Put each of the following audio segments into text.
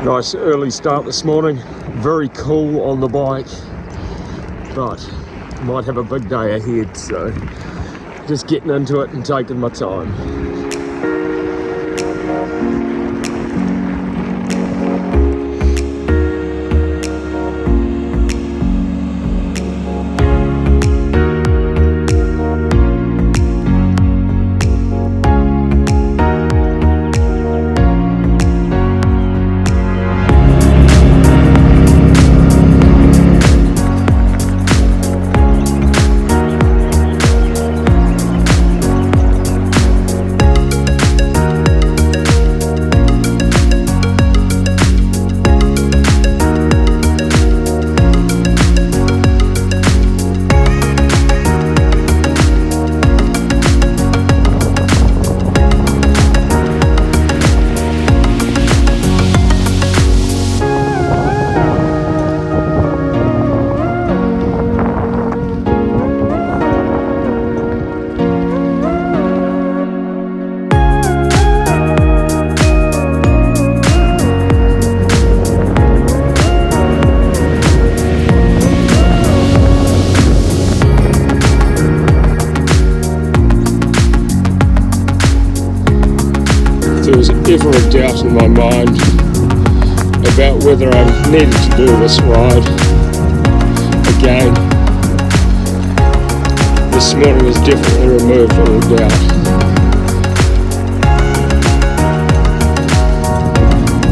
Nice early start this morning, very cool on the bike, but might have a big day ahead, so just getting into it and taking my time. There was ever a doubt in my mind about whether I needed to do this ride again. This morning has definitely removed all doubt.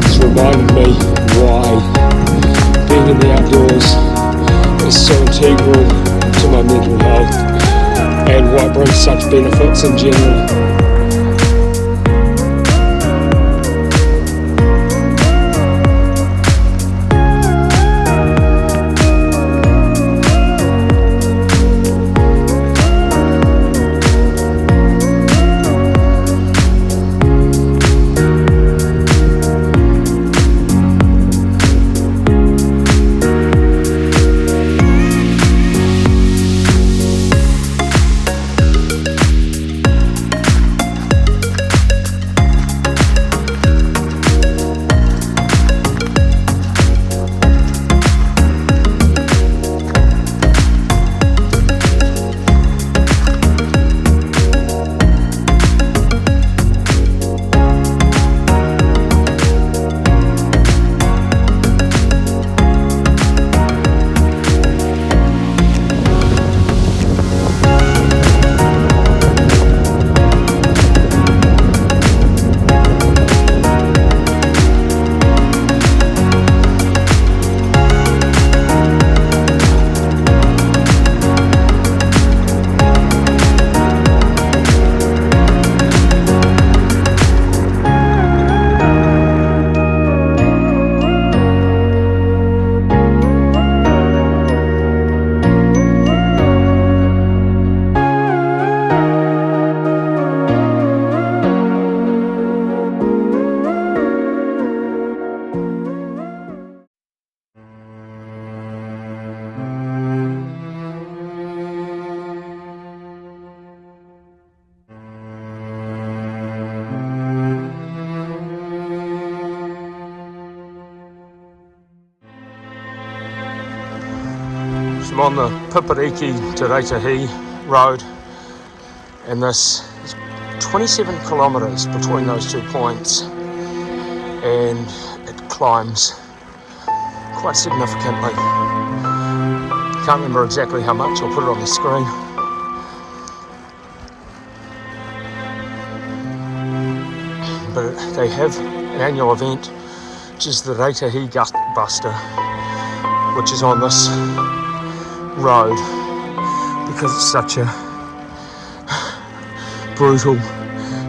It's reminded me why being in the outdoors is so integral to my mental health and why it brings such benefits in general. I'm on the Pipiriki to Raetihi road, and this is 27 kilometres between those 2 points, and it climbs quite significantly. Can't remember exactly how much, I'll put it on the screen. But they have an annual event, which is the Raetihi Gut Buster, which is on this road because it's such a brutal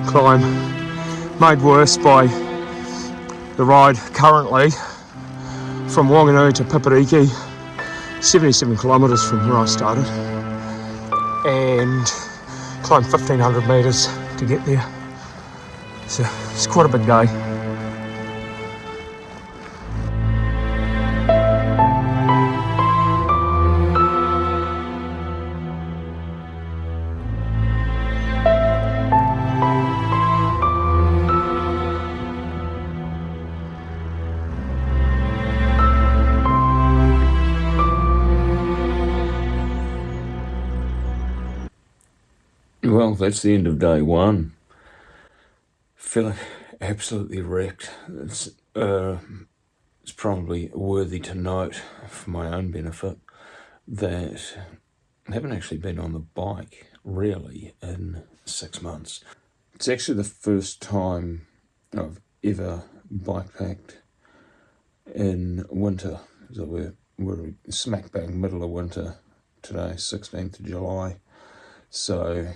climb, made worse by the ride currently from Whanganui to Pipiriki, 77 kilometres from where I started, and climbed 1,500 metres to get there. So it's quite a big day. Well, that's the end of day one. Feeling absolutely wrecked. It's probably worthy to note, for my own benefit, that I haven't actually been on the bike really in 6 months. It's actually the first time I've ever bikepacked in winter. So we're smack bang middle of winter today, 16th of July. So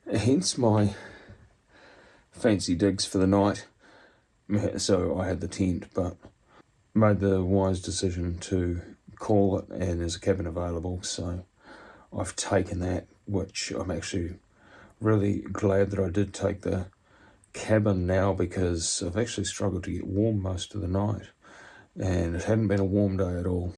hence my fancy digs for the night. So I had the tent, but made the wise decision to call it, and there's a cabin available, so I've taken that, which I'm actually really glad that I did take the cabin now, because I've actually struggled to get warm most of the night, and it hadn't been a warm day at all.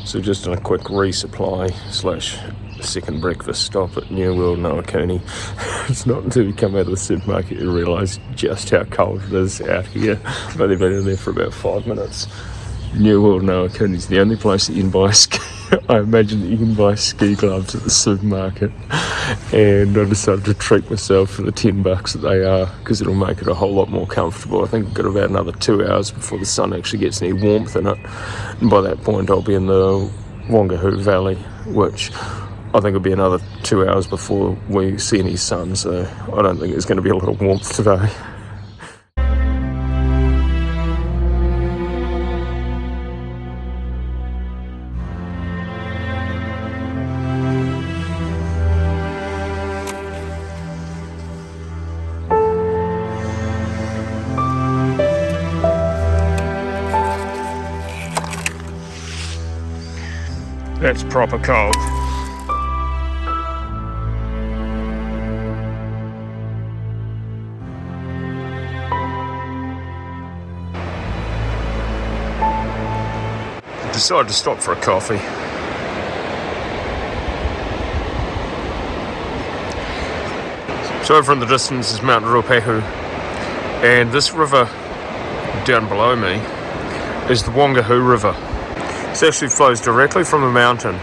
So just on a quick resupply / second breakfast stop at New World Ohakune. It's not until you come out of the supermarket you realise just how cold it is out here. I've only been in there for about 5 minutes. New World Ohakune is the only place that you can buy ski. I imagine that you can buy ski gloves at the supermarket, and I decided to treat myself for the $10 that they are, because it'll make it a whole lot more comfortable. I think I've got about another 2 hours before the sun actually gets any warmth in it, and by that point I'll be in the Whangaehu Valley, which I think will be another 2 hours before we see any sun, so I don't think there's going to be a lot of warmth today. That's proper cold. Decided to stop for a coffee. So over in the distance is Mount Raetihi, and this river down below me is the Whangaehu River. It actually flows directly from the mountain.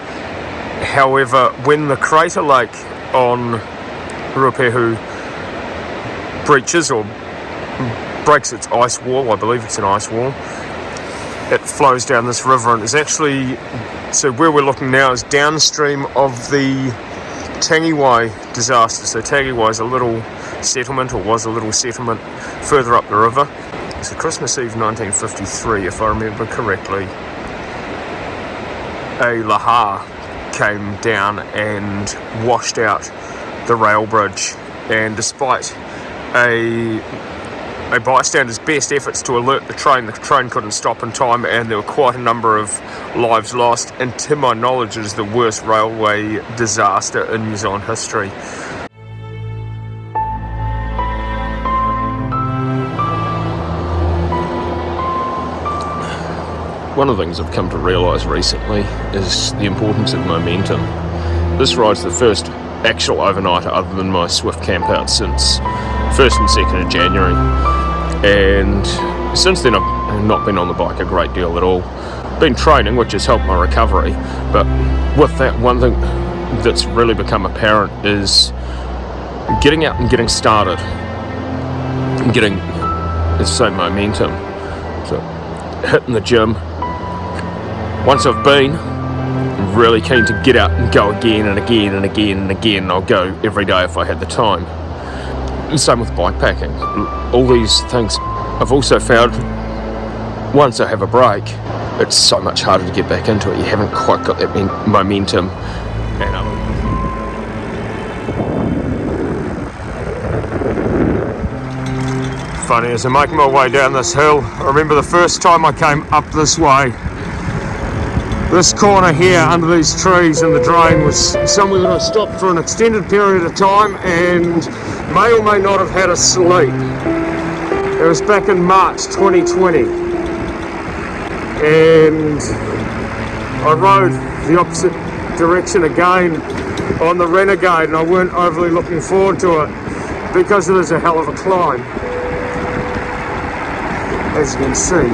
However, when the crater lake on Raetihi breaches or breaks its ice wall, I believe it's an ice wall, it flows down this river, and it's actually, so where we're looking now is downstream of the Whangaehu disaster. So Whangaehu is a little settlement, or was a little settlement further up the river. So Christmas Eve 1953, if I remember correctly, a lahar came down and washed out the rail bridge, and despite a bystander's best efforts to alert the train couldn't stop in time, and there were quite a number of lives lost, and to my knowledge it is the worst railway disaster in New Zealand history. One of the things I've come to realise recently is the importance of momentum. This ride's the first actual overnighter other than my Swift campout since 1st and 2nd of January. And since then I've not been on the bike a great deal at all. Been training, which has helped my recovery, but with that, one thing that's really become apparent is getting out and getting started and getting the same momentum. So hitting the gym. Once I've been, really keen to get out and go again and again and again and again, and I'll go every day if I had the time. And same with bikepacking. All these things I've also found, once I have a break, it's so much harder to get back into it. You haven't quite got that momentum. Funny, as I'm making my way down this hill, I remember the first time I came up this way. This corner here under these trees in the drain was somewhere that I stopped for an extended period of time and may or may not have had a sleep. It was back in March 2020, and I rode the opposite direction again on the Renegade, and I weren't overly looking forward to it because it is a hell of a climb, as you can see.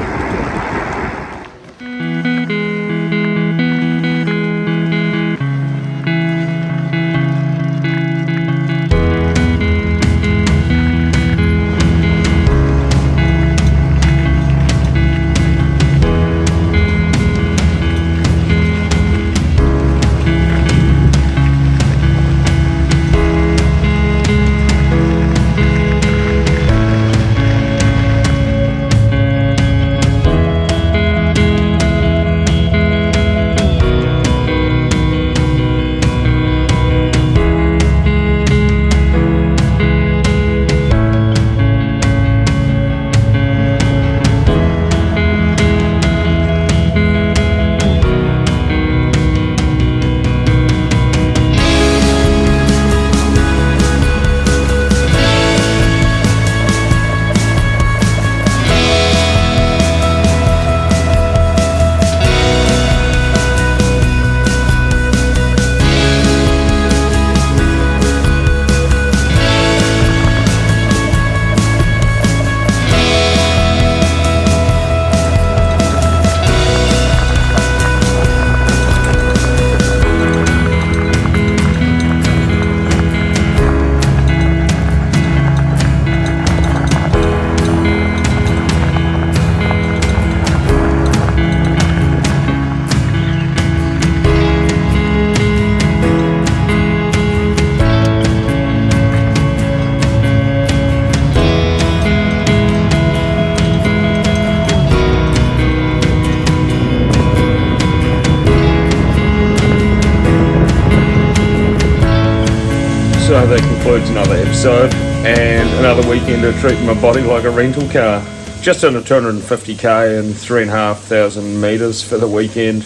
So that concludes another episode and another weekend of treating my body like a rental car. Just under 250k and 3,500 metres for the weekend,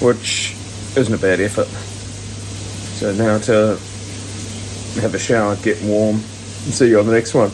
which isn't a bad effort. So now to have a shower, get warm, and see you on the next one.